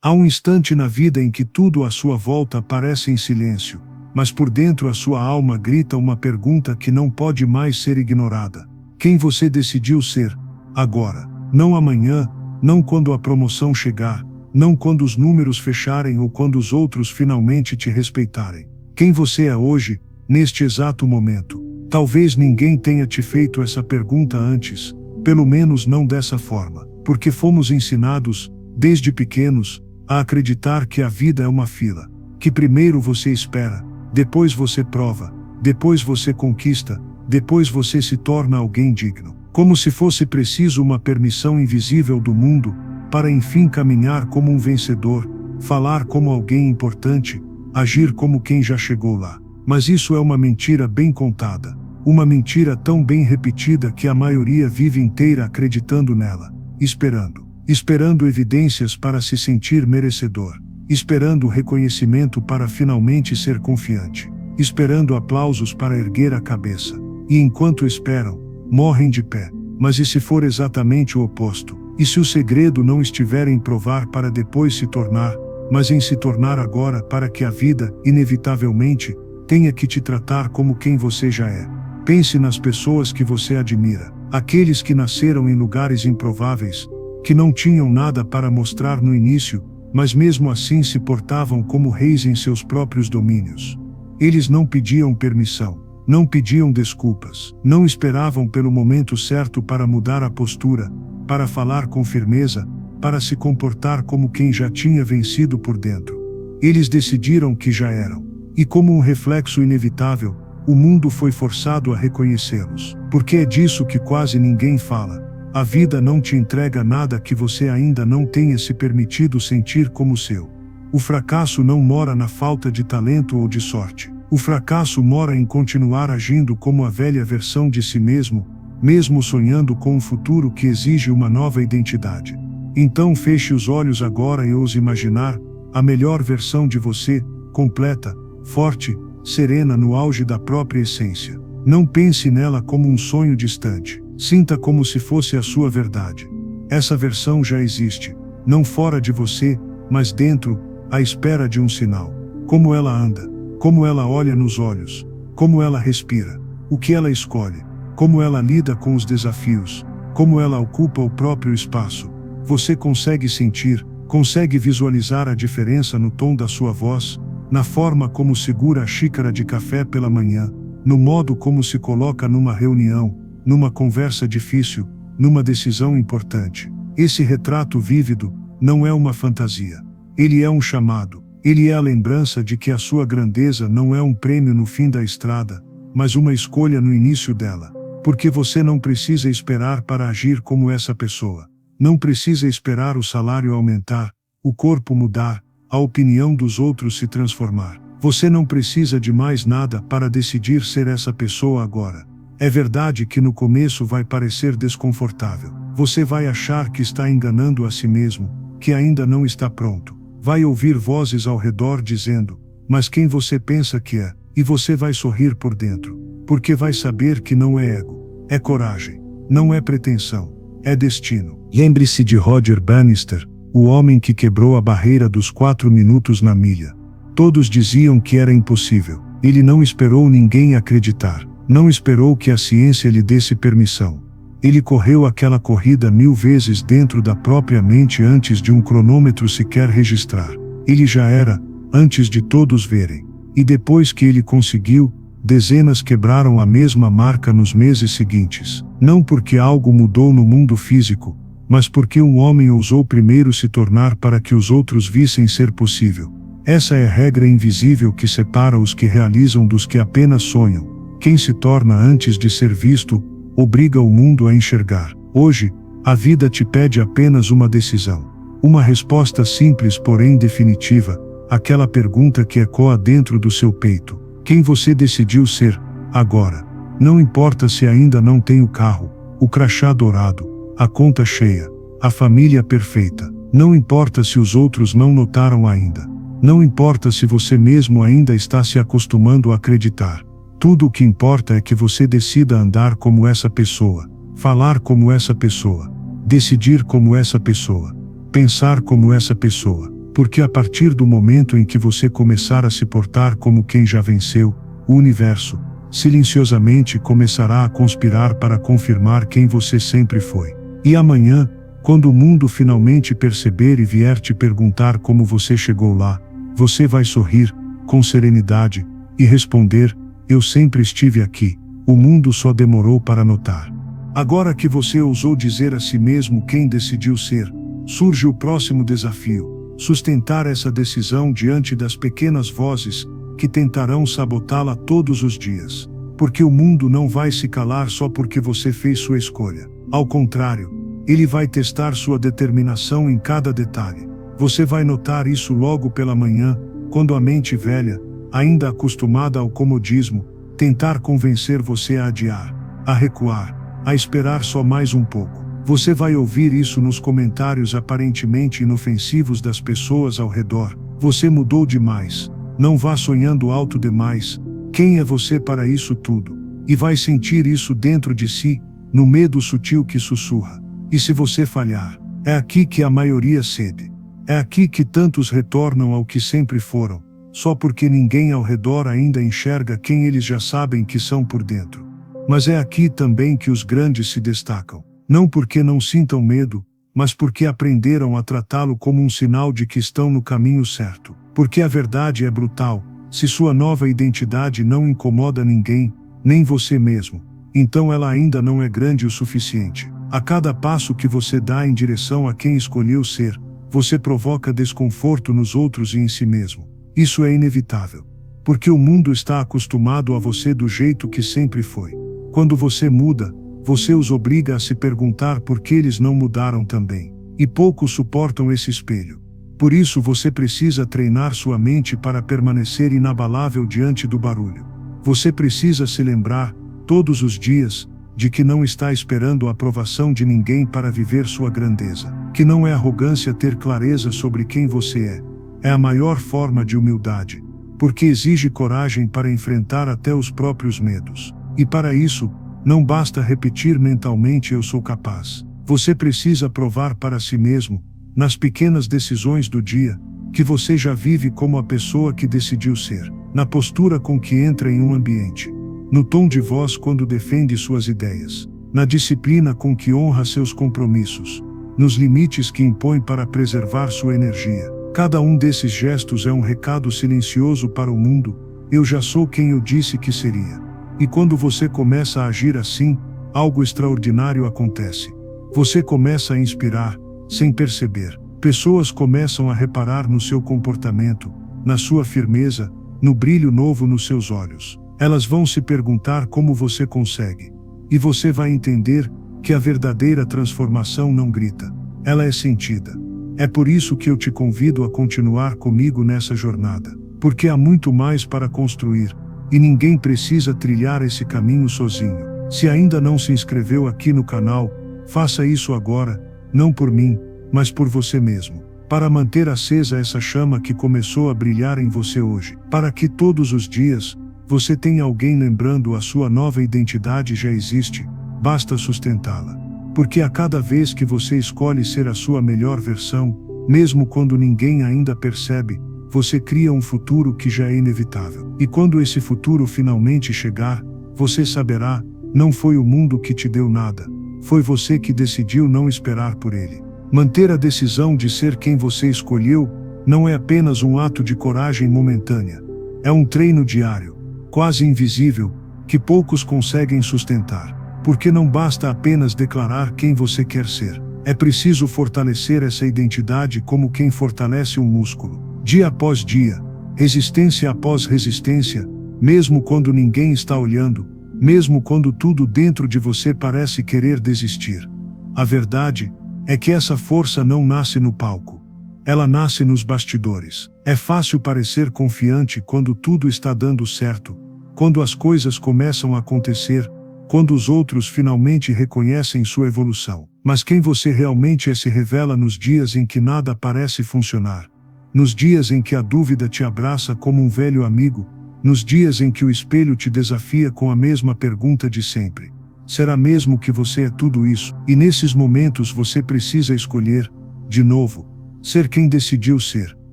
Há um instante na vida em que tudo à sua volta parece em silêncio, mas por dentro a sua alma grita uma pergunta que não pode mais ser ignorada. Quem você decidiu ser, agora? Não amanhã, não quando a promoção chegar, não quando os números fecharem ou quando os outros finalmente te respeitarem. Quem você é hoje, neste exato momento? Talvez ninguém tenha te feito essa pergunta antes, pelo menos não dessa forma, porque fomos ensinados, desde pequenos, a acreditar que a vida é uma fila, que primeiro você espera, depois você prova, depois você conquista, depois você se torna alguém digno. Como se fosse preciso uma permissão invisível do mundo, para enfim caminhar como um vencedor, falar como alguém importante, agir como quem já chegou lá. Mas isso é uma mentira bem contada, uma mentira tão bem repetida que a maioria vive inteira acreditando nela, esperando evidências para se sentir merecedor, esperando reconhecimento para finalmente ser confiante, esperando aplausos para erguer a cabeça. E enquanto esperam, morrem de pé. Mas e se for exatamente o oposto? E se o segredo não estiver em provar para depois se tornar, mas em se tornar agora para que a vida, inevitavelmente, tenha que te tratar como quem você já é? Pense nas pessoas que você admira, aqueles que nasceram em lugares improváveis, que não tinham nada para mostrar no início, mas mesmo assim se portavam como reis em seus próprios domínios. Eles não pediam permissão, não pediam desculpas, não esperavam pelo momento certo para mudar a postura, para falar com firmeza, para se comportar como quem já tinha vencido por dentro. Eles decidiram que já eram, e como um reflexo inevitável, o mundo foi forçado a reconhecê-los. Porque é disso que quase ninguém fala. A vida não te entrega nada que você ainda não tenha se permitido sentir como seu. O fracasso não mora na falta de talento ou de sorte. O fracasso mora em continuar agindo como a velha versão de si mesmo, mesmo sonhando com um futuro que exige uma nova identidade. Então feche os olhos agora e ouse imaginar a melhor versão de você, completa, forte, serena no auge da própria essência. Não pense nela como um sonho distante. Sinta como se fosse a sua verdade. Essa versão já existe, não fora de você, mas dentro, à espera de um sinal. Como ela anda, como ela olha nos olhos, como ela respira, o que ela escolhe, como ela lida com os desafios, como ela ocupa o próprio espaço. Você consegue sentir, consegue visualizar a diferença no tom da sua voz, na forma como segura a xícara de café pela manhã, no modo como se coloca numa reunião, numa conversa difícil, numa decisão importante. Esse retrato vívido não é uma fantasia. Ele é um chamado. Ele é a lembrança de que a sua grandeza não é um prêmio no fim da estrada, mas uma escolha no início dela. Porque você não precisa esperar para agir como essa pessoa. Não precisa esperar o salário aumentar, o corpo mudar, a opinião dos outros se transformar. Você não precisa de mais nada para decidir ser essa pessoa agora. É verdade que no começo vai parecer desconfortável. Você vai achar que está enganando a si mesmo, que ainda não está pronto. Vai ouvir vozes ao redor dizendo, mas quem você pensa que é? E você vai sorrir por dentro, porque vai saber que não é ego, é coragem, não é pretensão, é destino. Lembre-se de Roger Bannister, o homem que quebrou a barreira dos 4 minutos na milha. Todos diziam que era impossível. Ele não esperou ninguém acreditar, não esperou que a ciência lhe desse permissão. Ele correu aquela corrida 1000 vezes dentro da própria mente antes de um cronômetro sequer registrar. Ele já era, antes de todos verem. E depois que ele conseguiu, dezenas quebraram a mesma marca nos meses seguintes. Não porque algo mudou no mundo físico, mas porque um homem ousou primeiro se tornar para que os outros vissem ser possível. Essa é a regra invisível que separa os que realizam dos que apenas sonham. Quem se torna antes de ser visto, obriga o mundo a enxergar. Hoje, a vida te pede apenas uma decisão. Uma resposta simples porém definitiva, aquela pergunta que ecoa dentro do seu peito. Quem você decidiu ser, agora? Não importa se ainda não tem o carro, o crachá dourado, a conta cheia, a família perfeita. Não importa se os outros não notaram ainda. Não importa se você mesmo ainda está se acostumando a acreditar. Tudo o que importa é que você decida andar como essa pessoa, falar como essa pessoa, decidir como essa pessoa, pensar como essa pessoa. Porque a partir do momento em que você começar a se portar como quem já venceu, o universo, silenciosamente começará a conspirar para confirmar quem você sempre foi. E amanhã, quando o mundo finalmente perceber e vier te perguntar como você chegou lá, você vai sorrir, com serenidade, e responder: eu sempre estive aqui, o mundo só demorou para notar. Agora que você ousou dizer a si mesmo quem decidiu ser, surge o próximo desafio: sustentar essa decisão diante das pequenas vozes que tentarão sabotá-la todos os dias. Porque o mundo não vai se calar só porque você fez sua escolha. Ao contrário, ele vai testar sua determinação em cada detalhe. Você vai notar isso logo pela manhã, quando a mente velha, ainda acostumada ao comodismo, tentar convencer você a adiar, a recuar, a esperar só mais um pouco. Você vai ouvir isso nos comentários aparentemente inofensivos das pessoas ao redor: você mudou demais, não vá sonhando alto demais, quem é você para isso tudo? E vai sentir isso dentro de si, no medo sutil que sussurra: e se você falhar? É aqui que a maioria cede. É aqui que tantos retornam ao que sempre foram, só porque ninguém ao redor ainda enxerga quem eles já sabem que são por dentro. Mas é aqui também que os grandes se destacam. Não porque não sintam medo, mas porque aprenderam a tratá-lo como um sinal de que estão no caminho certo. Porque a verdade é brutal: se sua nova identidade não incomoda ninguém, nem você mesmo, então ela ainda não é grande o suficiente. A cada passo que você dá em direção a quem escolheu ser, você provoca desconforto nos outros e em si mesmo. Isso é inevitável. Porque o mundo está acostumado a você do jeito que sempre foi. Quando você muda, você os obriga a se perguntar por que eles não mudaram também. E poucos suportam esse espelho. Por isso você precisa treinar sua mente para permanecer inabalável diante do barulho. Você precisa se lembrar, todos os dias, de que não está esperando a aprovação de ninguém para viver sua grandeza. Que não é arrogância ter clareza sobre quem você é. É a maior forma de humildade. Porque exige coragem para enfrentar até os próprios medos. E para isso, não basta repetir mentalmente: eu sou capaz. Você precisa provar para si mesmo, nas pequenas decisões do dia, que você já vive como a pessoa que decidiu ser. Na postura com que entra em um ambiente. No tom de voz quando defende suas ideias. Na disciplina com que honra seus compromissos. Nos limites que impõe para preservar sua energia. Cada um desses gestos é um recado silencioso para o mundo: eu já sou quem eu disse que seria. E quando você começa a agir assim, algo extraordinário acontece. Você começa a inspirar, sem perceber. Pessoas começam a reparar no seu comportamento, na sua firmeza, no brilho novo nos seus olhos. Elas vão se perguntar como você consegue. E você vai entender que a verdadeira transformação não grita. Ela é sentida. É por isso que eu te convido a continuar comigo nessa jornada. Porque há muito mais para construir. E ninguém precisa trilhar esse caminho sozinho. Se ainda não se inscreveu aqui no canal, faça isso agora, não por mim, mas por você mesmo. Para manter acesa essa chama que começou a brilhar em você hoje. Para que todos os dias, você tenha alguém lembrando: a sua nova identidade já existe, basta sustentá-la. Porque a cada vez que você escolhe ser a sua melhor versão, mesmo quando ninguém ainda percebe, você cria um futuro que já é inevitável. E quando esse futuro finalmente chegar, você saberá: não foi o mundo que te deu nada, foi você que decidiu não esperar por ele. Manter a decisão de ser quem você escolheu não é apenas um ato de coragem momentânea. É um treino diário, quase invisível, que poucos conseguem sustentar. Porque não basta apenas declarar quem você quer ser. É preciso fortalecer essa identidade como quem fortalece um músculo. Dia após dia, resistência após resistência, mesmo quando ninguém está olhando, mesmo quando tudo dentro de você parece querer desistir. A verdade é que essa força não nasce no palco. Ela nasce nos bastidores. É fácil parecer confiante quando tudo está dando certo, quando as coisas começam a acontecer, quando os outros finalmente reconhecem sua evolução. Mas quem você realmente é se revela nos dias em que nada parece funcionar. Nos dias em que a dúvida te abraça como um velho amigo, nos dias em que o espelho te desafia com a mesma pergunta de sempre: será mesmo que você é tudo isso? E nesses momentos você precisa escolher, de novo, ser quem decidiu ser.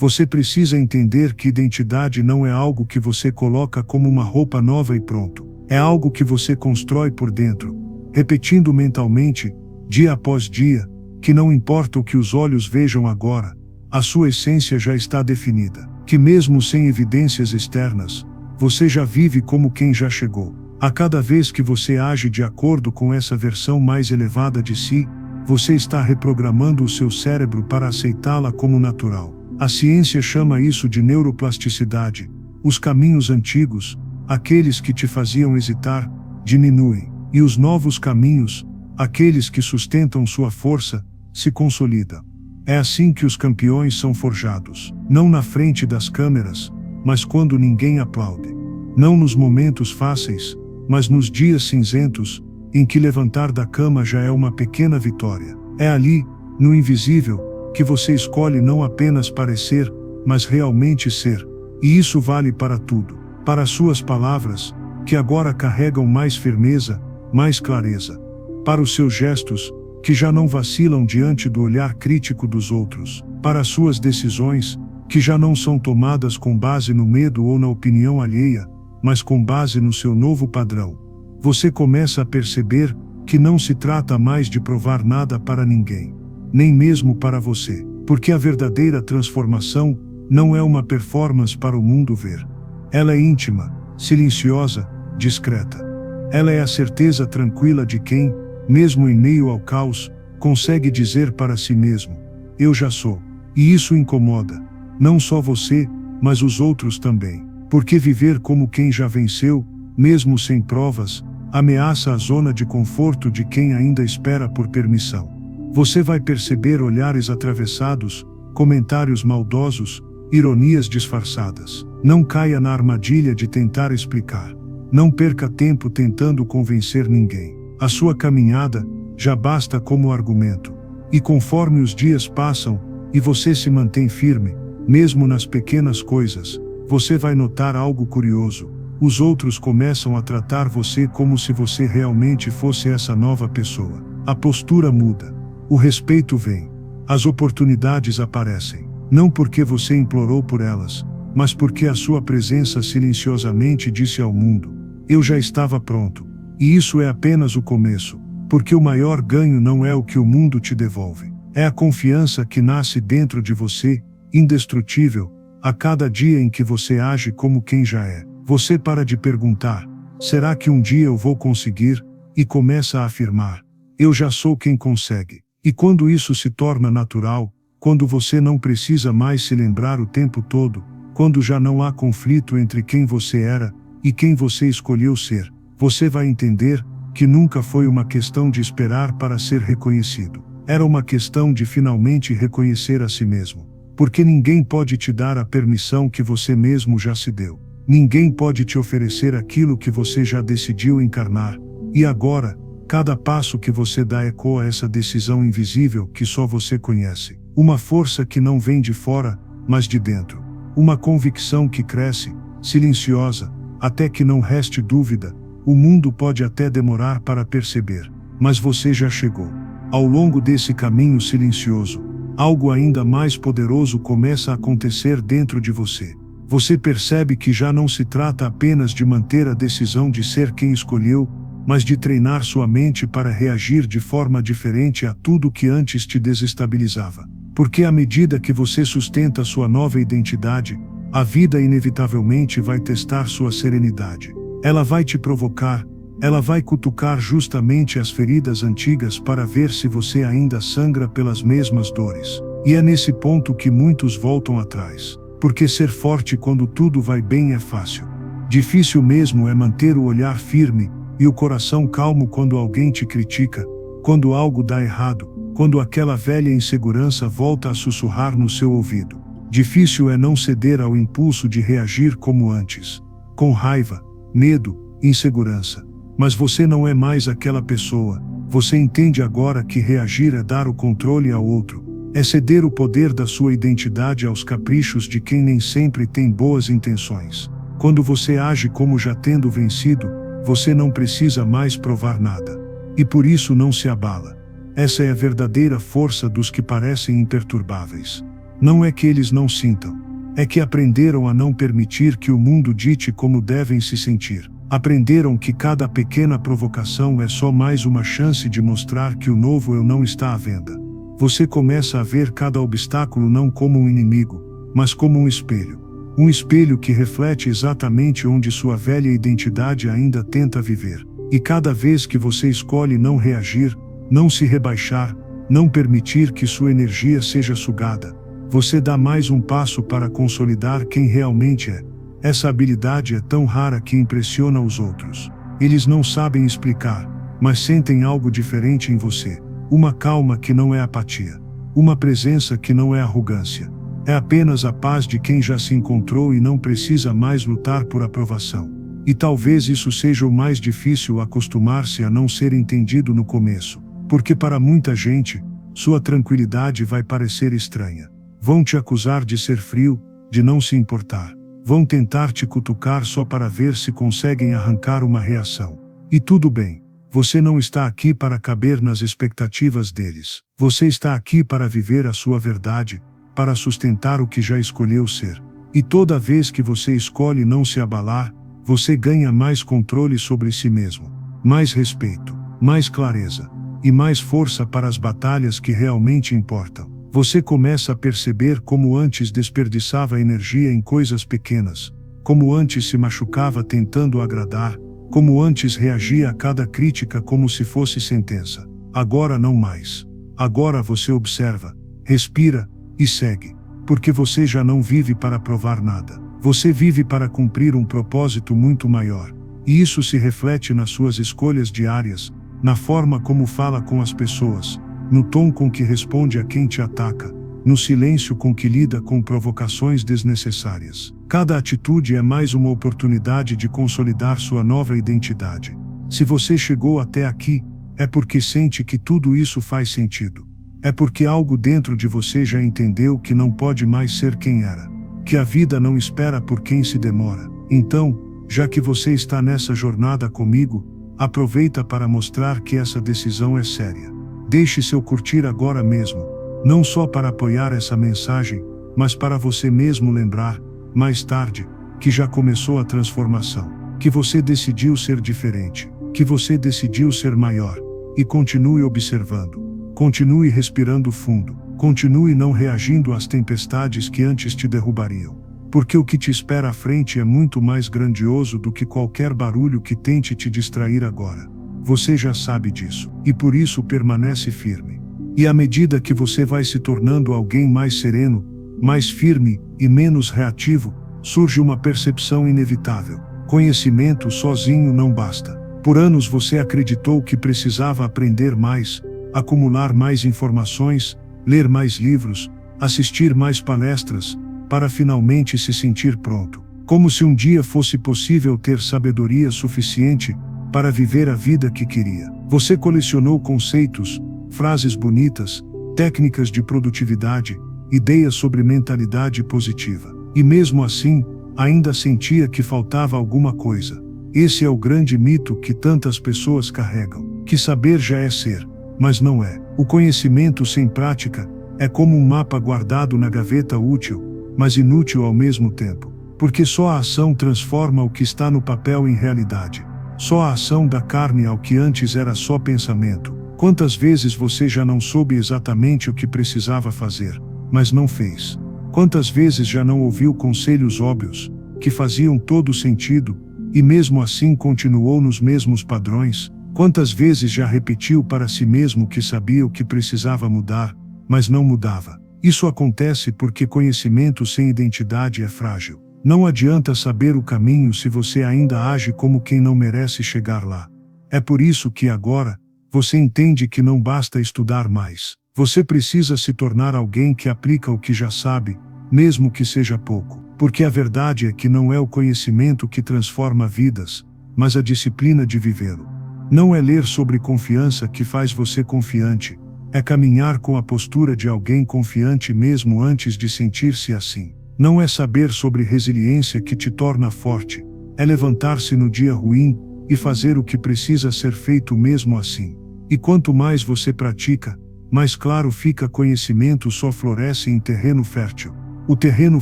Você precisa entender que identidade não é algo que você coloca como uma roupa nova e pronto. É algo que você constrói por dentro, repetindo mentalmente, dia após dia, que não importa o que os olhos vejam agora, a sua essência já está definida. Que mesmo sem evidências externas, você já vive como quem já chegou. A cada vez que você age de acordo com essa versão mais elevada de si, você está reprogramando o seu cérebro para aceitá-la como natural. A ciência chama isso de neuroplasticidade. Os caminhos antigos, aqueles que te faziam hesitar, diminuem, e os novos caminhos, aqueles que sustentam sua força, se consolidam. É assim que os campeões são forjados, não na frente das câmeras, mas quando ninguém aplaude. Não nos momentos fáceis, mas nos dias cinzentos, em que levantar da cama já é uma pequena vitória. É ali, no invisível, que você escolhe não apenas parecer, mas realmente ser. E isso vale para tudo. Para suas palavras, que agora carregam mais firmeza, mais clareza. Para os seus gestos, que já não vacilam diante do olhar crítico dos outros. Para suas decisões, que já não são tomadas com base no medo ou na opinião alheia, mas com base no seu novo padrão. Você começa a perceber que não se trata mais de provar nada para ninguém, nem mesmo para você, porque a verdadeira transformação não é uma performance para o mundo ver. Ela é íntima, silenciosa, discreta. Ela é a certeza tranquila de quem, mesmo em meio ao caos, consegue dizer para si mesmo: eu já sou. E isso incomoda, não só você, mas os outros também. Porque viver como quem já venceu, mesmo sem provas, ameaça a zona de conforto de quem ainda espera por permissão. Você vai perceber olhares atravessados, comentários maldosos, ironias disfarçadas. Não caia na armadilha de tentar explicar. Não perca tempo tentando convencer ninguém. A sua caminhada já basta como argumento. E conforme os dias passam, e você se mantém firme, mesmo nas pequenas coisas, você vai notar algo curioso. Os outros começam a tratar você como se você realmente fosse essa nova pessoa. A postura muda. O respeito vem. As oportunidades aparecem. Não porque você implorou por elas, mas porque a sua presença silenciosamente disse ao mundo: eu já estava pronto. E isso é apenas o começo. Porque o maior ganho não é o que o mundo te devolve. É a confiança que nasce dentro de você, indestrutível, a cada dia em que você age como quem já é. Você para de perguntar: será que um dia eu vou conseguir? E começa a afirmar: eu já sou quem consegue. E quando isso se torna natural, quando você não precisa mais se lembrar o tempo todo, quando já não há conflito entre quem você era e quem você escolheu ser, você vai entender que nunca foi uma questão de esperar para ser reconhecido. Era uma questão de finalmente reconhecer a si mesmo. Porque ninguém pode te dar a permissão que você mesmo já se deu. Ninguém pode te oferecer aquilo que você já decidiu encarnar. E agora, cada passo que você dá ecoa essa decisão invisível que só você conhece. Uma força que não vem de fora, mas de dentro. Uma convicção que cresce, silenciosa, até que não reste dúvida. O mundo pode até demorar para perceber, mas você já chegou. Ao longo desse caminho silencioso, algo ainda mais poderoso começa a acontecer dentro de você. Você percebe que já não se trata apenas de manter a decisão de ser quem escolheu, mas de treinar sua mente para reagir de forma diferente a tudo que antes te desestabilizava. Porque à medida que você sustenta sua nova identidade, a vida inevitavelmente vai testar sua serenidade. Ela vai te provocar, ela vai cutucar justamente as feridas antigas para ver se você ainda sangra pelas mesmas dores. E é nesse ponto que muitos voltam atrás. Porque ser forte quando tudo vai bem é fácil. Difícil mesmo é manter o olhar firme e o coração calmo quando alguém te critica, quando algo dá errado, quando aquela velha insegurança volta a sussurrar no seu ouvido. Difícil é não ceder ao impulso de reagir como antes, com raiva, medo, insegurança. Mas você não é mais aquela pessoa. Você entende agora que reagir é dar o controle ao outro. É ceder o poder da sua identidade aos caprichos de quem nem sempre tem boas intenções. Quando você age como já tendo vencido, você não precisa mais provar nada. E por isso não se abala. Essa é a verdadeira força dos que parecem imperturbáveis. Não é que eles não sintam. É que aprenderam a não permitir que o mundo dite como devem se sentir. Aprenderam que cada pequena provocação é só mais uma chance de mostrar que o novo eu não está à venda. Você começa a ver cada obstáculo não como um inimigo, mas como um espelho. Um espelho que reflete exatamente onde sua velha identidade ainda tenta viver. E cada vez que você escolhe não reagir, não se rebaixar, não permitir que sua energia seja sugada, você dá mais um passo para consolidar quem realmente é. Essa habilidade é tão rara que impressiona os outros. Eles não sabem explicar, mas sentem algo diferente em você. Uma calma que não é apatia. Uma presença que não é arrogância. É apenas a paz de quem já se encontrou e não precisa mais lutar por aprovação. E talvez isso seja o mais difícil, acostumar-se a não ser entendido no começo. Porque para muita gente, sua tranquilidade vai parecer estranha. Vão te acusar de ser frio, de não se importar. Vão tentar te cutucar só para ver se conseguem arrancar uma reação. E tudo bem. Você não está aqui para caber nas expectativas deles. Você está aqui para viver a sua verdade, para sustentar o que já escolheu ser. E toda vez que você escolhe não se abalar, você ganha mais controle sobre si mesmo, mais respeito, mais clareza e mais força para as batalhas que realmente importam. Você começa a perceber como antes desperdiçava energia em coisas pequenas, como antes se machucava tentando agradar, como antes reagia a cada crítica como se fosse sentença. Agora não mais. Agora você observa, respira e segue. Porque você já não vive para provar nada. Você vive para cumprir um propósito muito maior. E isso se reflete nas suas escolhas diárias, na forma como fala com as pessoas, no tom com que responde a quem te ataca, no silêncio com que lida com provocações desnecessárias. Cada atitude é mais uma oportunidade de consolidar sua nova identidade. Se você chegou até aqui, é porque sente que tudo isso faz sentido. É porque algo dentro de você já entendeu que não pode mais ser quem era. Que a vida não espera por quem se demora. Então, já que você está nessa jornada comigo, aproveita para mostrar que essa decisão é séria. Deixe seu curtir agora mesmo, não só para apoiar essa mensagem, mas para você mesmo lembrar, mais tarde, que já começou a transformação, que você decidiu ser diferente, que você decidiu ser maior, e continue observando, continue respirando fundo, continue não reagindo às tempestades que antes te derrubariam, porque o que te espera à frente é muito mais grandioso do que qualquer barulho que tente te distrair agora. Você já sabe disso, e por isso permanece firme. E à medida que você vai se tornando alguém mais sereno, mais firme e menos reativo, surge uma percepção inevitável. Conhecimento sozinho não basta. Por anos você acreditou que precisava aprender mais, acumular mais informações, ler mais livros, assistir mais palestras, para finalmente se sentir pronto. Como se um dia fosse possível ter sabedoria suficiente para viver a vida que queria. Você colecionou conceitos, frases bonitas, técnicas de produtividade, ideias sobre mentalidade positiva. E mesmo assim, ainda sentia que faltava alguma coisa. Esse é o grande mito que tantas pessoas carregam, que saber já é ser, mas não é. O conhecimento sem prática é como um mapa guardado na gaveta útil, mas inútil ao mesmo tempo. Porque só a ação transforma o que está no papel em realidade. Só a ação dá carne ao que antes era só pensamento. Quantas vezes você já não soube exatamente o que precisava fazer, mas não fez? Quantas vezes já não ouviu conselhos óbvios, que faziam todo sentido, e mesmo assim continuou nos mesmos padrões? Quantas vezes já repetiu para si mesmo que sabia o que precisava mudar, mas não mudava? Isso acontece porque conhecimento sem identidade é frágil. Não adianta saber o caminho se você ainda age como quem não merece chegar lá. É por isso que agora, você entende que não basta estudar mais. Você precisa se tornar alguém que aplica o que já sabe, mesmo que seja pouco. Porque a verdade é que não é o conhecimento que transforma vidas, mas a disciplina de vivê-lo. Não é ler sobre confiança que faz você confiante, é caminhar com a postura de alguém confiante mesmo antes de sentir-se assim. Não é saber sobre resiliência que te torna forte, é levantar-se no dia ruim e fazer o que precisa ser feito mesmo assim. E quanto mais você pratica, mais claro fica conhecimento só floresce em terreno fértil. O terreno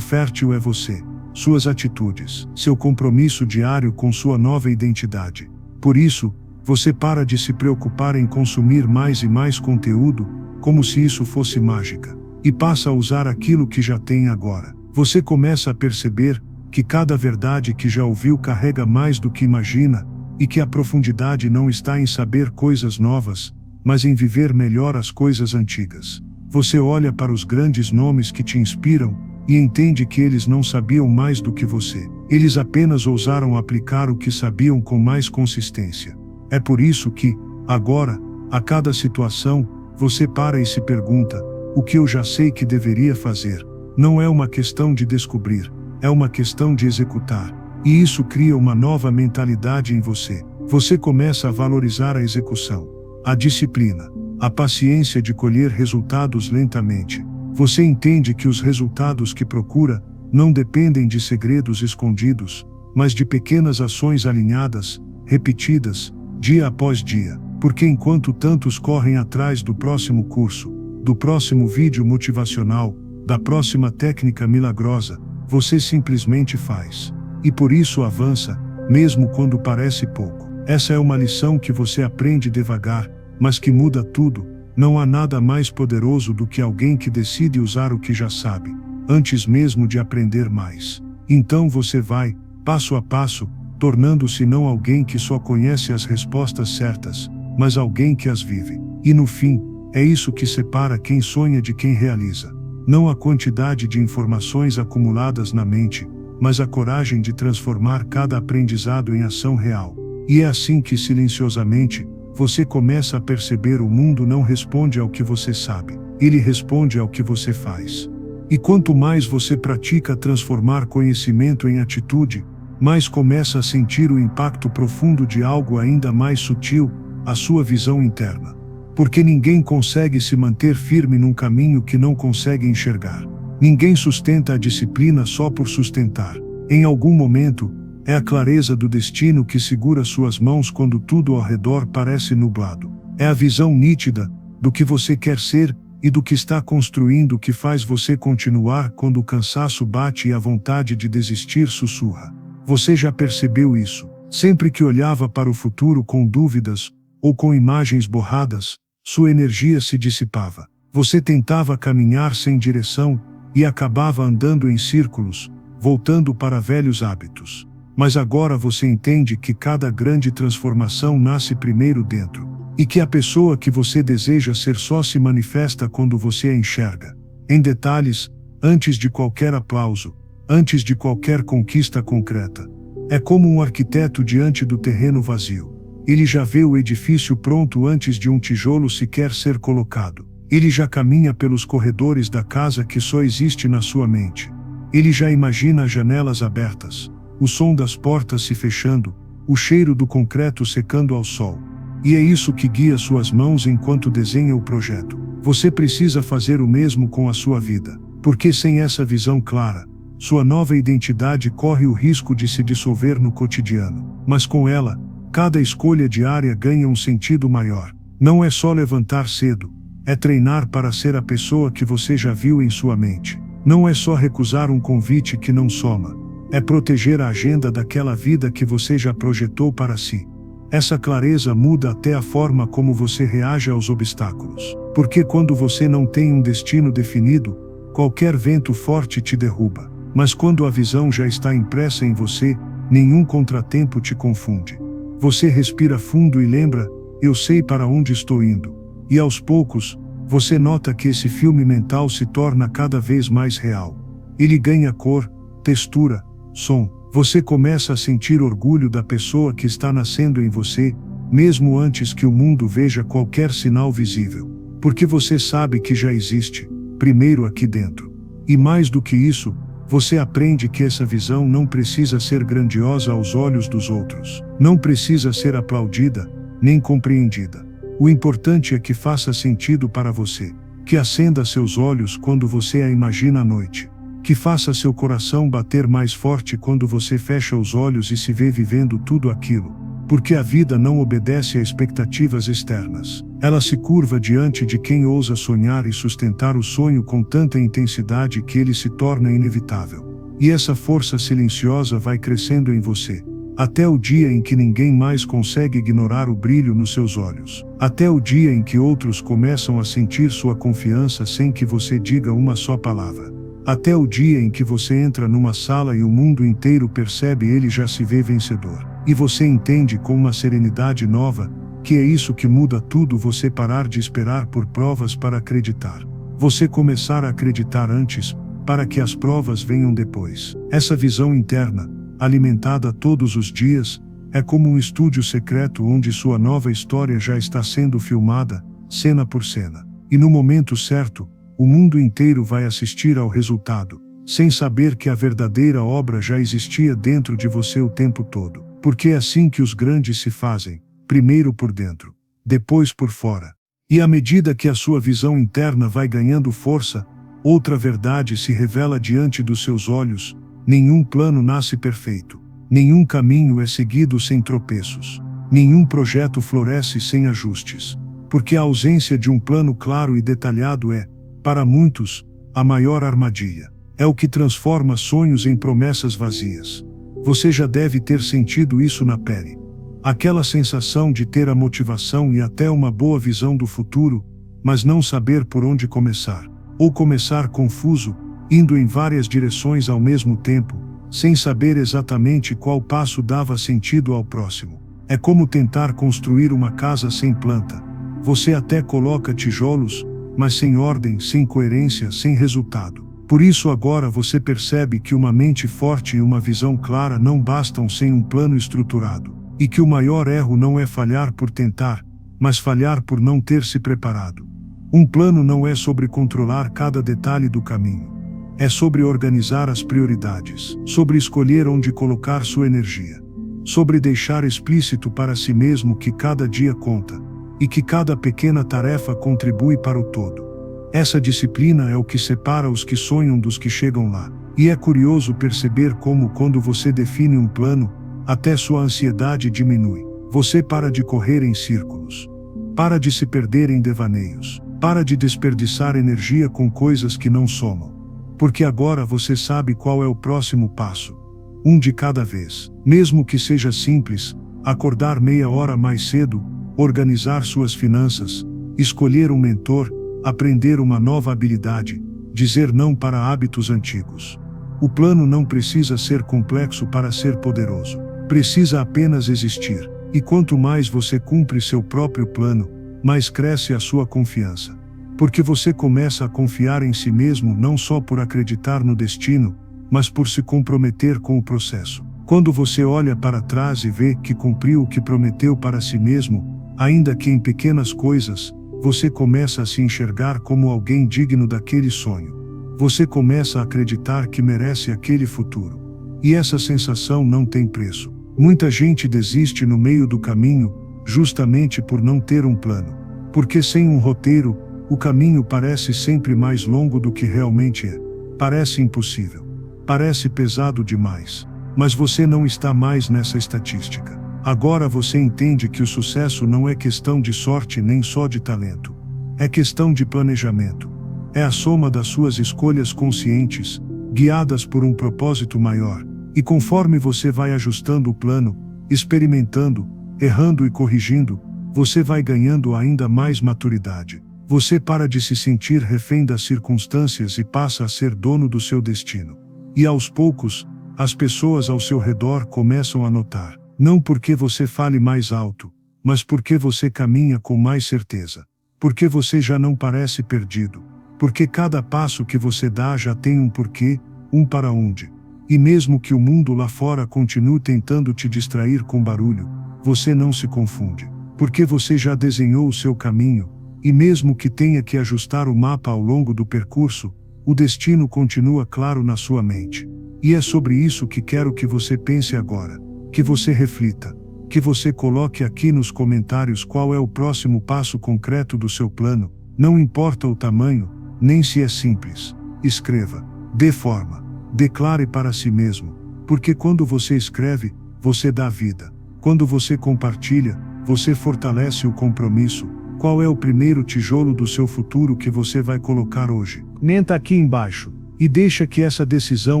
fértil é você, suas atitudes, seu compromisso diário com sua nova identidade. Por isso, você para de se preocupar em consumir mais e mais conteúdo, como se isso fosse mágica, e passa a usar aquilo que já tem agora. Você começa a perceber que cada verdade que já ouviu carrega mais do que imagina, e que a profundidade não está em saber coisas novas, mas em viver melhor as coisas antigas. Você olha para os grandes nomes que te inspiram, e entende que eles não sabiam mais do que você. Eles apenas ousaram aplicar o que sabiam com mais consistência. É por isso que, agora, a cada situação, você para e se pergunta: o que eu já sei que deveria fazer? Não é uma questão de descobrir, é uma questão de executar. E isso cria uma nova mentalidade em você. Você começa a valorizar a execução, a disciplina, a paciência de colher resultados lentamente. Você entende que os resultados que procura não dependem de segredos escondidos, mas de pequenas ações alinhadas, repetidas, dia após dia. Porque enquanto tantos correm atrás do próximo curso, do próximo vídeo motivacional, da próxima técnica milagrosa, você simplesmente faz. E por isso avança, mesmo quando parece pouco. Essa é uma lição que você aprende devagar, mas que muda tudo. Não há nada mais poderoso do que alguém que decide usar o que já sabe, antes mesmo de aprender mais. Então você vai, passo a passo, tornando-se não alguém que só conhece as respostas certas, mas alguém que as vive. E no fim, é isso que separa quem sonha de quem realiza. Não a quantidade de informações acumuladas na mente, mas a coragem de transformar cada aprendizado em ação real. E é assim que, silenciosamente, você começa a perceber o mundo não responde ao que você sabe, ele responde ao que você faz. E quanto mais você pratica transformar conhecimento em atitude, mais começa a sentir o impacto profundo de algo ainda mais sutil, a sua visão interna. Porque ninguém consegue se manter firme num caminho que não consegue enxergar. Ninguém sustenta a disciplina só por sustentar. Em algum momento, é a clareza do destino que segura suas mãos quando tudo ao redor parece nublado. É a visão nítida do que você quer ser e do que está construindo que faz você continuar quando o cansaço bate e a vontade de desistir sussurra. Você já percebeu isso? Sempre que olhava para o futuro com dúvidas, ou com imagens borradas, sua energia se dissipava. Você tentava caminhar sem direção, e acabava andando em círculos, voltando para velhos hábitos. Mas agora você entende que cada grande transformação nasce primeiro dentro, e que a pessoa que você deseja ser só se manifesta quando você a enxerga. Em detalhes, antes de qualquer aplauso, antes de qualquer conquista concreta. É como um arquiteto diante do terreno vazio. Ele já vê o edifício pronto antes de um tijolo sequer ser colocado. Ele já caminha pelos corredores da casa que só existe na sua mente. Ele já imagina as janelas abertas, o som das portas se fechando, o cheiro do concreto secando ao sol. E é isso que guia suas mãos enquanto desenha o projeto. Você precisa fazer o mesmo com a sua vida, porque sem essa visão clara, sua nova identidade corre o risco de se dissolver no cotidiano. Mas com ela, cada escolha diária ganha um sentido maior. Não é só levantar cedo, é treinar para ser a pessoa que você já viu em sua mente. Não é só recusar um convite que não soma, é proteger a agenda daquela vida que você já projetou para si. Essa clareza muda até a forma como você reage aos obstáculos. Porque quando você não tem um destino definido, qualquer vento forte te derruba. Mas quando a visão já está impressa em você, nenhum contratempo te confunde. Você respira fundo e lembra: eu sei para onde estou indo. E aos poucos, você nota que esse filme mental se torna cada vez mais real. Ele ganha cor, textura, som. Você começa a sentir orgulho da pessoa que está nascendo em você, mesmo antes que o mundo veja qualquer sinal visível. Porque você sabe que já existe, primeiro aqui dentro. E mais do que isso, você aprende que essa visão não precisa ser grandiosa aos olhos dos outros. Não precisa ser aplaudida, nem compreendida. O importante é que faça sentido para você. Que acenda seus olhos quando você a imagina à noite. Que faça seu coração bater mais forte quando você fecha os olhos e se vê vivendo tudo aquilo. Porque a vida não obedece a expectativas externas. Ela se curva diante de quem ousa sonhar e sustentar o sonho com tanta intensidade que ele se torna inevitável. E essa força silenciosa vai crescendo em você, até o dia em que ninguém mais consegue ignorar o brilho nos seus olhos. Até o dia em que outros começam a sentir sua confiança sem que você diga uma só palavra. Até o dia em que você entra numa sala e o mundo inteiro percebe ele já se vê vencedor. E você entende com uma serenidade nova, que é isso que muda tudo: você parar de esperar por provas para acreditar. Você começar a acreditar antes, para que as provas venham depois. Essa visão interna, alimentada todos os dias, é como um estúdio secreto onde sua nova história já está sendo filmada, cena por cena. E no momento certo, o mundo inteiro vai assistir ao resultado, sem saber que a verdadeira obra já existia dentro de você o tempo todo. Porque é assim que os grandes se fazem, primeiro por dentro, depois por fora. E à medida que a sua visão interna vai ganhando força, outra verdade se revela diante dos seus olhos: nenhum plano nasce perfeito, nenhum caminho é seguido sem tropeços, nenhum projeto floresce sem ajustes. Porque a ausência de um plano claro e detalhado é, para muitos, a maior armadilha. É o que transforma sonhos em promessas vazias. Você já deve ter sentido isso na pele. Aquela sensação de ter a motivação e até uma boa visão do futuro, mas não saber por onde começar. Ou começar confuso, indo em várias direções ao mesmo tempo, sem saber exatamente qual passo dava sentido ao próximo. É como tentar construir uma casa sem planta. Você até coloca tijolos, mas sem ordem, sem coerência, sem resultado. Por isso agora você percebe que uma mente forte e uma visão clara não bastam sem um plano estruturado. E que o maior erro não é falhar por tentar, mas falhar por não ter se preparado. Um plano não é sobre controlar cada detalhe do caminho. É sobre organizar as prioridades, sobre escolher onde colocar sua energia, sobre deixar explícito para si mesmo que cada dia conta, e que cada pequena tarefa contribui para o todo. Essa disciplina é o que separa os que sonham dos que chegam lá. E é curioso perceber como, quando você define um plano, até sua ansiedade diminui. Você para de correr em círculos. Para de se perder em devaneios. Para de desperdiçar energia com coisas que não somam. Porque agora você sabe qual é o próximo passo. Um de cada vez. Mesmo que seja simples, acordar meia hora mais cedo, organizar suas finanças, escolher um mentor, aprender uma nova habilidade, dizer não para hábitos antigos. O plano não precisa ser complexo para ser poderoso. Precisa apenas existir. E quanto mais você cumpre seu próprio plano, mais cresce a sua confiança. Porque você começa a confiar em si mesmo não só por acreditar no destino, mas por se comprometer com o processo. Quando você olha para trás e vê que cumpriu o que prometeu para si mesmo, ainda que em pequenas coisas, você começa a se enxergar como alguém digno daquele sonho. Você começa a acreditar que merece aquele futuro. E essa sensação não tem preço. Muita gente desiste no meio do caminho, justamente por não ter um plano. Porque sem um roteiro, o caminho parece sempre mais longo do que realmente é. Parece impossível. Parece pesado demais. Mas você não está mais nessa estatística. Agora você entende que o sucesso não é questão de sorte nem só de talento. É questão de planejamento. É a soma das suas escolhas conscientes, guiadas por um propósito maior. E conforme você vai ajustando o plano, experimentando, errando e corrigindo, você vai ganhando ainda mais maturidade. Você para de se sentir refém das circunstâncias e passa a ser dono do seu destino. E aos poucos, as pessoas ao seu redor começam a notar. Não porque você fale mais alto, mas porque você caminha com mais certeza. Porque você já não parece perdido. Porque cada passo que você dá já tem um porquê, um para onde. E mesmo que o mundo lá fora continue tentando te distrair com barulho, você não se confunde. Porque você já desenhou o seu caminho, e mesmo que tenha que ajustar o mapa ao longo do percurso, o destino continua claro na sua mente. E é sobre isso que quero que você pense agora. Que você reflita. Que você coloque aqui nos comentários qual é o próximo passo concreto do seu plano. Não importa o tamanho, nem se é simples. Escreva. Dê forma. Declare para si mesmo. Porque quando você escreve, você dá vida. Quando você compartilha, você fortalece o compromisso. Qual é o primeiro tijolo do seu futuro que você vai colocar hoje? Comenta aqui embaixo e deixa que essa decisão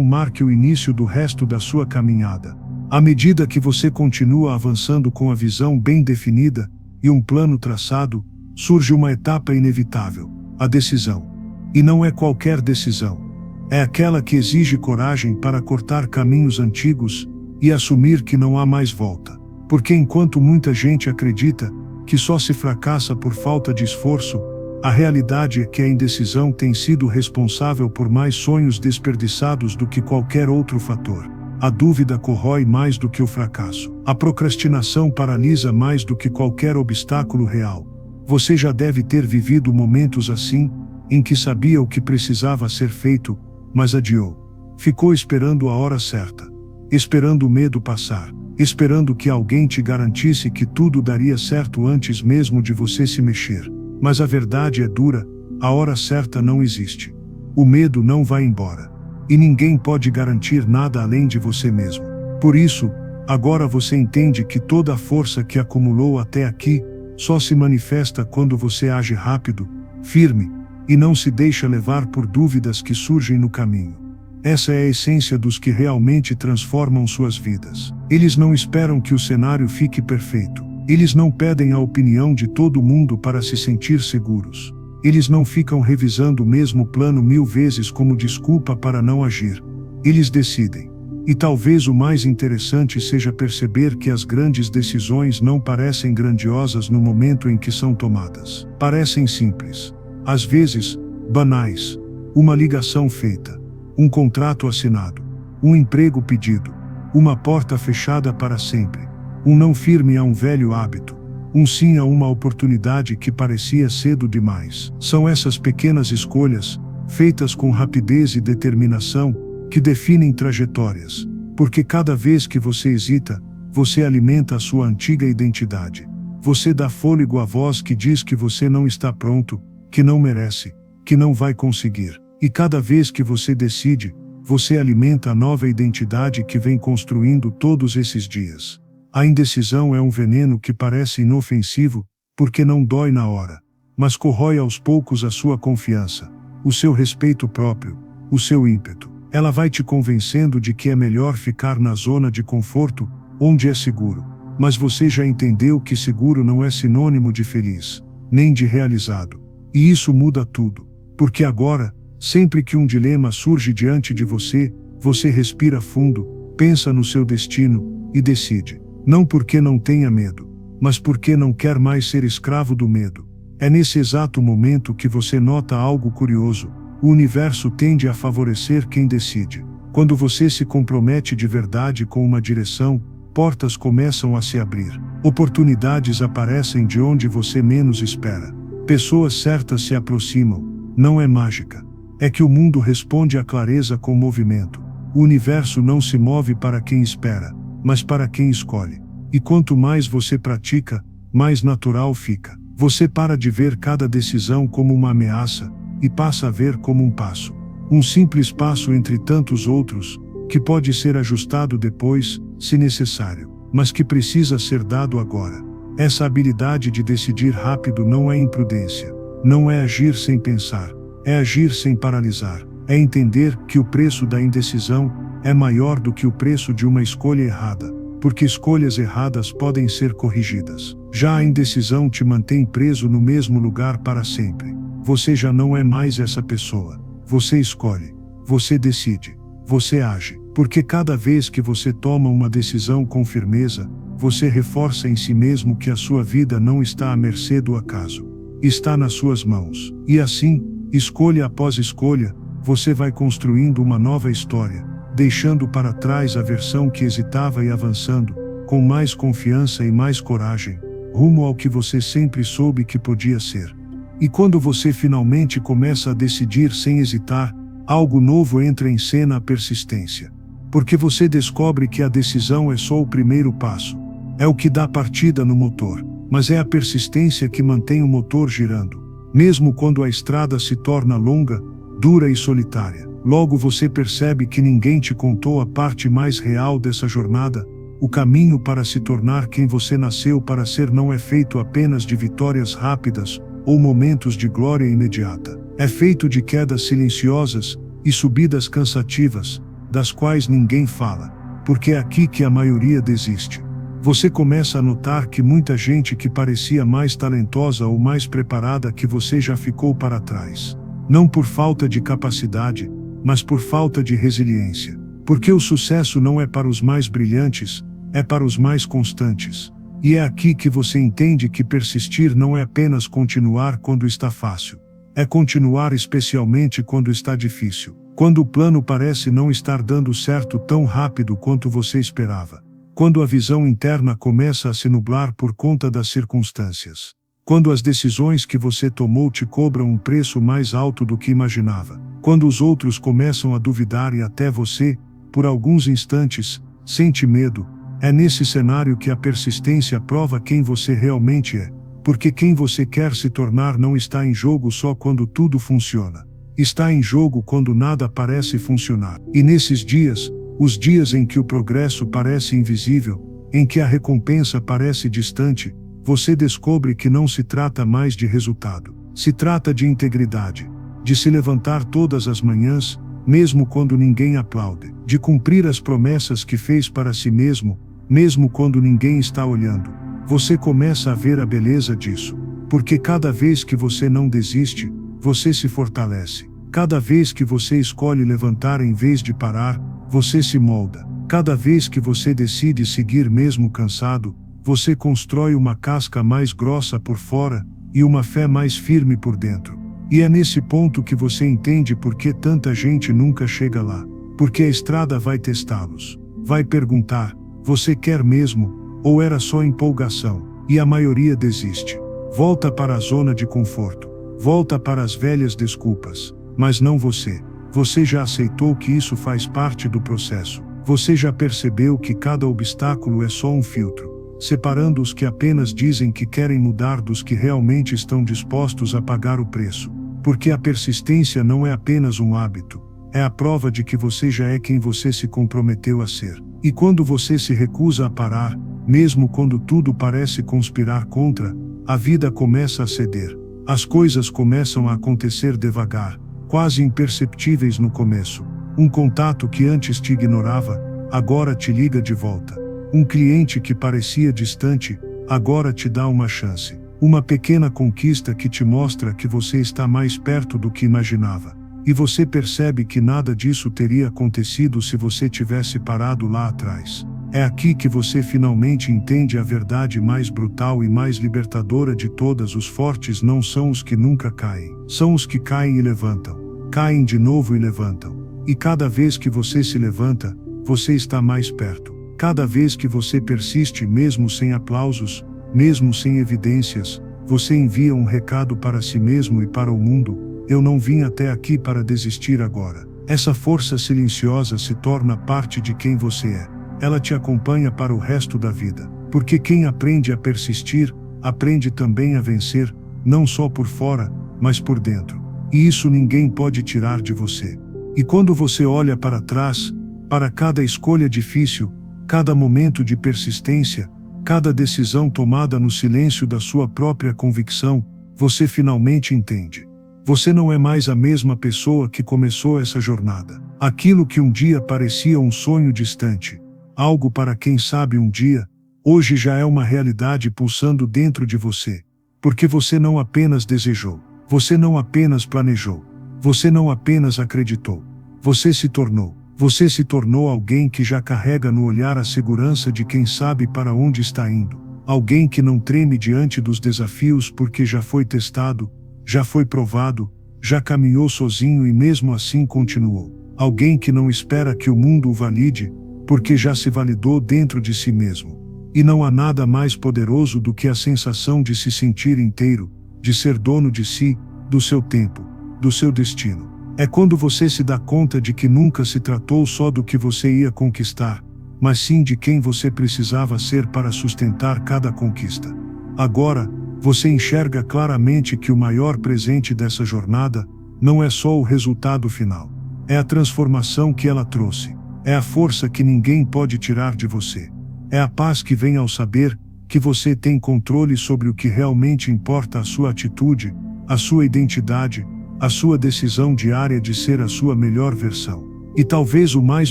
marque o início do resto da sua caminhada. À medida que você continua avançando com a visão bem definida e um plano traçado, surge uma etapa inevitável: a decisão. E não é qualquer decisão. É aquela que exige coragem para cortar caminhos antigos e assumir que não há mais volta. Porque enquanto muita gente acredita que só se fracassa por falta de esforço, a realidade é que a indecisão tem sido responsável por mais sonhos desperdiçados do que qualquer outro fator. A dúvida corrói mais do que o fracasso. A procrastinação paralisa mais do que qualquer obstáculo real. Você já deve ter vivido momentos assim, em que sabia o que precisava ser feito, mas adiou. Ficou esperando a hora certa. Esperando o medo passar. Esperando que alguém te garantisse que tudo daria certo antes mesmo de você se mexer. Mas a verdade é dura, a hora certa não existe. O medo não vai embora. E ninguém pode garantir nada além de você mesmo. Por isso, agora você entende que toda a força que acumulou até aqui só se manifesta quando você age rápido, firme, e não se deixa levar por dúvidas que surgem no caminho. Essa é a essência dos que realmente transformam suas vidas. Eles não esperam que o cenário fique perfeito. Eles não pedem a opinião de todo mundo para se sentir seguros. Eles não ficam revisando o mesmo plano 1000 vezes como desculpa para não agir. Eles decidem. E talvez o mais interessante seja perceber que as grandes decisões não parecem grandiosas no momento em que são tomadas. Parecem simples. Às vezes, banais. Uma ligação feita. Um contrato assinado. Um emprego pedido. Uma porta fechada para sempre. Um não firme a um velho hábito. Um sim a uma oportunidade que parecia cedo demais. São essas pequenas escolhas, feitas com rapidez e determinação, que definem trajetórias. Porque cada vez que você hesita, você alimenta a sua antiga identidade. Você dá fôlego à voz que diz que você não está pronto, que não merece, que não vai conseguir. E cada vez que você decide, você alimenta a nova identidade que vem construindo todos esses dias. A indecisão é um veneno que parece inofensivo, porque não dói na hora, mas corrói aos poucos a sua confiança, o seu respeito próprio, o seu ímpeto. Ela vai te convencendo de que é melhor ficar na zona de conforto, onde é seguro. Mas você já entendeu que seguro não é sinônimo de feliz, nem de realizado. E isso muda tudo. Porque agora, sempre que um dilema surge diante de você, você respira fundo, pensa no seu destino, e decide. Não porque não tenha medo, mas porque não quer mais ser escravo do medo. É nesse exato momento que você nota algo curioso. O universo tende a favorecer quem decide. Quando você se compromete de verdade com uma direção, portas começam a se abrir. Oportunidades aparecem de onde você menos espera. Pessoas certas se aproximam. Não é mágica. É que o mundo responde à clareza com movimento. O universo não se move para quem espera, mas para quem escolhe. E quanto mais você pratica, mais natural fica. Você para de ver cada decisão como uma ameaça, e passa a ver como um passo. Um simples passo entre tantos outros, que pode ser ajustado depois, se necessário, mas que precisa ser dado agora. Essa habilidade de decidir rápido não é imprudência. Não é agir sem pensar. É agir sem paralisar. É entender que o preço da indecisão é maior do que o preço de uma escolha errada, porque escolhas erradas podem ser corrigidas. Já a indecisão te mantém preso no mesmo lugar para sempre. Você já não é mais essa pessoa. Você escolhe. Você decide. Você age. Porque cada vez que você toma uma decisão com firmeza, você reforça em si mesmo que a sua vida não está à mercê do acaso. Está nas suas mãos. E assim, escolha após escolha, você vai construindo uma nova história, deixando para trás a versão que hesitava e avançando, com mais confiança e mais coragem, rumo ao que você sempre soube que podia ser. E quando você finalmente começa a decidir sem hesitar, algo novo entra em cena: a persistência. Porque você descobre que a decisão é só o primeiro passo. É o que dá partida no motor, mas é a persistência que mantém o motor girando. Mesmo quando a estrada se torna longa, dura e solitária. Logo você percebe que ninguém te contou a parte mais real dessa jornada, O caminho para se tornar quem você nasceu para ser não é feito apenas de vitórias rápidas ou momentos de glória imediata. É feito de quedas silenciosas e subidas cansativas, das quais ninguém fala, porque é aqui que a maioria desiste. Você começa a notar que muita gente que parecia mais talentosa ou mais preparada que você já ficou para trás. Não por falta de capacidade, mas por falta de resiliência. Porque o sucesso não é para os mais brilhantes, é para os mais constantes. E é aqui que você entende que persistir não é apenas continuar quando está fácil. É continuar especialmente quando está difícil. Quando o plano parece não estar dando certo tão rápido quanto você esperava. Quando a visão interna começa a se nublar por conta das circunstâncias. Quando as decisões que você tomou te cobram um preço mais alto do que imaginava. Quando os outros começam a duvidar e até você, por alguns instantes, sente medo. É nesse cenário que a persistência prova quem você realmente é. Porque quem você quer se tornar não está em jogo só quando tudo funciona. Está em jogo quando nada parece funcionar. E nesses dias, os dias em que o progresso parece invisível, em que a recompensa parece distante, você descobre que não se trata mais de resultado. Se trata de integridade. De se levantar todas as manhãs, mesmo quando ninguém aplaude. De cumprir as promessas que fez para si mesmo, mesmo quando ninguém está olhando. Você começa a ver a beleza disso. Porque cada vez que você não desiste, você se fortalece. Cada vez que você escolhe levantar em vez de parar, você se molda. Cada vez que você decide seguir mesmo cansado, você constrói uma casca mais grossa por fora e uma fé mais firme por dentro. E é nesse ponto que você entende por que tanta gente nunca chega lá. Porque a estrada vai testá-los. Vai perguntar: você quer mesmo? Ou era só empolgação? E a maioria desiste. Volta para a zona de conforto. Volta para as velhas desculpas. Mas não você. Você já aceitou que isso faz parte do processo. Você já percebeu que cada obstáculo é só um filtro, separando os que apenas dizem que querem mudar dos que realmente estão dispostos a pagar o preço. Porque a persistência não é apenas um hábito. É a prova de que você já é quem você se comprometeu a ser. E quando você se recusa a parar, mesmo quando tudo parece conspirar contra, a vida começa a ceder. As coisas começam a acontecer devagar, quase imperceptíveis no começo. Um contato que antes te ignorava, agora te liga de volta. Um cliente que parecia distante, agora te dá uma chance. Uma pequena conquista que te mostra que você está mais perto do que imaginava. E você percebe que nada disso teria acontecido se você tivesse parado lá atrás. É aqui que você finalmente entende a verdade mais brutal e mais libertadora de todas: os fortes não são os que nunca caem. São os que caem e levantam. Caem de novo e levantam. E cada vez que você se levanta, você está mais perto. Cada vez que você persiste, mesmo sem aplausos, mesmo sem evidências, você envia um recado para si mesmo e para o mundo: eu não vim até aqui para desistir agora. Essa força silenciosa se torna parte de quem você é. Ela te acompanha para o resto da vida. Porque quem aprende a persistir, aprende também a vencer, não só por fora, mas por dentro. E isso ninguém pode tirar de você. E quando você olha para trás, para cada escolha difícil, cada momento de persistência, cada decisão tomada no silêncio da sua própria convicção, você finalmente entende. Você não é mais a mesma pessoa que começou essa jornada. Aquilo que um dia parecia um sonho distante, algo para quem sabe um dia, hoje já é uma realidade pulsando dentro de você. Porque você não apenas desejou, você não apenas planejou, você não apenas acreditou, você se tornou. Você se tornou alguém que já carrega no olhar a segurança de quem sabe para onde está indo. Alguém que não treme diante dos desafios porque já foi testado, já foi provado, já caminhou sozinho e mesmo assim continuou. Alguém que não espera que o mundo o valide, porque já se validou dentro de si mesmo. E não há nada mais poderoso do que a sensação de se sentir inteiro, de ser dono de si, do seu tempo, do seu destino. É quando você se dá conta de que nunca se tratou só do que você ia conquistar, mas sim de quem você precisava ser para sustentar cada conquista. Agora, você enxerga claramente que o maior presente dessa jornada não é só o resultado final. É a transformação que ela trouxe. É a força que ninguém pode tirar de você. É a paz que vem ao saber que você tem controle sobre o que realmente importa: a sua atitude, a sua identidade, a sua decisão diária de ser a sua melhor versão. E talvez o mais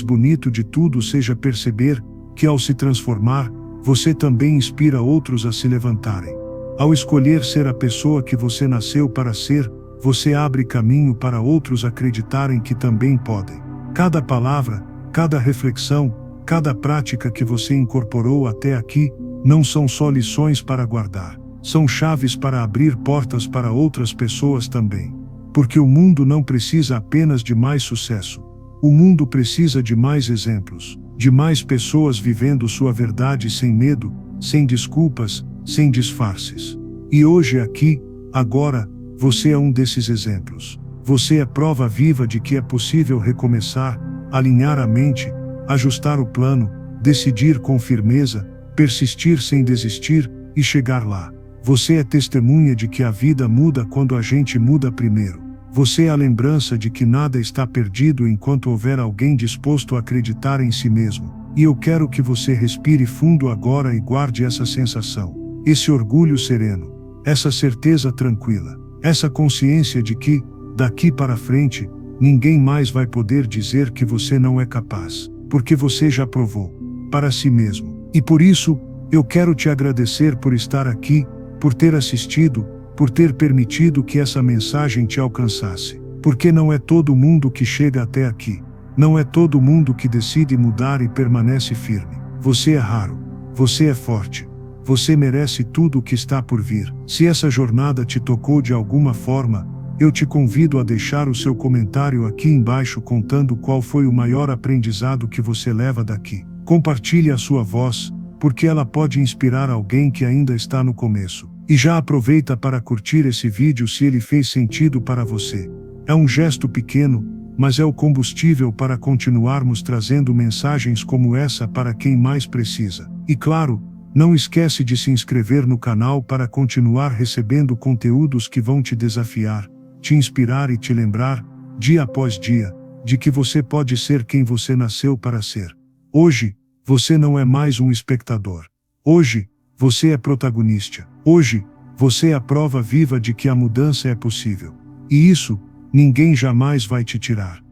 bonito de tudo seja perceber que, ao se transformar, você também inspira outros a se levantarem. Ao escolher ser a pessoa que você nasceu para ser, você abre caminho para outros acreditarem que também podem. Cada palavra, cada reflexão, cada prática que você incorporou até aqui, não são só lições para guardar, são chaves para abrir portas para outras pessoas também. Porque o mundo não precisa apenas de mais sucesso. O mundo precisa de mais exemplos, de mais pessoas vivendo sua verdade sem medo, sem desculpas, sem disfarces. E hoje aqui, agora, você é um desses exemplos. Você é prova viva de que é possível recomeçar, alinhar a mente, ajustar o plano, decidir com firmeza, persistir sem desistir e chegar lá. Você é testemunha de que a vida muda quando a gente muda primeiro. Você é a lembrança de que nada está perdido enquanto houver alguém disposto a acreditar em si mesmo. E eu quero que você respire fundo agora e guarde essa sensação, esse orgulho sereno, essa certeza tranquila, essa consciência de que, daqui para frente, ninguém mais vai poder dizer que você não é capaz, porque você já provou, para si mesmo. E por isso, eu quero te agradecer por estar aqui, por ter assistido, por ter permitido que essa mensagem te alcançasse. Porque não é todo mundo que chega até aqui. Não é todo mundo que decide mudar e permanece firme. Você é raro. Você é forte. Você merece tudo o que está por vir. Se essa jornada te tocou de alguma forma, eu te convido a deixar o seu comentário aqui embaixo contando qual foi o maior aprendizado que você leva daqui. Compartilhe a sua voz, porque ela pode inspirar alguém que ainda está no começo. E já aproveita para curtir esse vídeo se ele fez sentido para você. É um gesto pequeno, mas é o combustível para continuarmos trazendo mensagens como essa para quem mais precisa. E claro, não esquece de se inscrever no canal para continuar recebendo conteúdos que vão te desafiar, te inspirar e te lembrar, dia após dia, de que você pode ser quem você nasceu para ser. Hoje, você não é mais um espectador. Hoje, você é protagonista. Hoje, você é a prova viva de que a mudança é possível. E isso, ninguém jamais vai te tirar.